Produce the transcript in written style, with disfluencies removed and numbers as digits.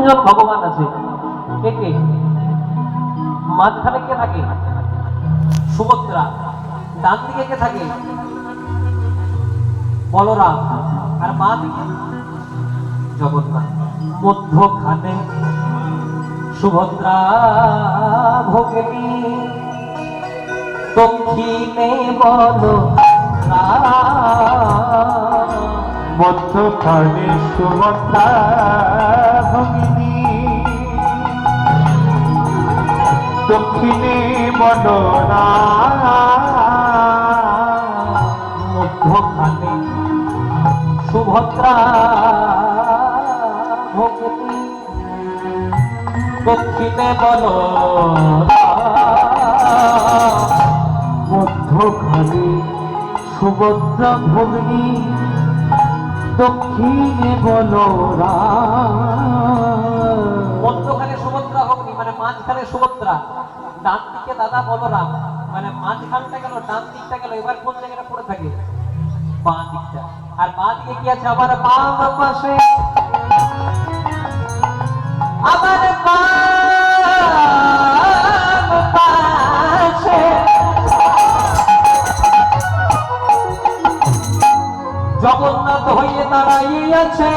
তিনজন ভগবান আছে। কে কে? মাঝখানে কে থাকে? সুভদ্রা। ডান দিকে কে থাকে? বলরাম। আর মা দিকে জগন্নাথ। মধ্যখানে সুভদ্রা ভগিনী, দক্ষিণে বলরাম। মধ্যখানে সুভদ্রা ভগিনী, দক্ষিণে বলরাম। মধ্যখানে সুভদ্রা ভগিনী, দক্ষিণে বলরাম। মধ্যখানে সুভদ্রা ভগিনী, দক্ষিণে বলরাম। মধ্যখানে সুভদ্রা ভগিনী মানে মাঝখানে সুভদ্রা, ডান দিকে দাদা বলরাম। মানে মাঝখানটা গেল, ডান দিকটা গেল, এবার কোন জায়গাটা পড়ে থাকে? বাঁ দিকটা। আর বাঁ দিকে কি আছে? আবার বাম পাশে, আবার বাম পাশে জগন্নাথ হয়ে দাঁড়াইয়াছে।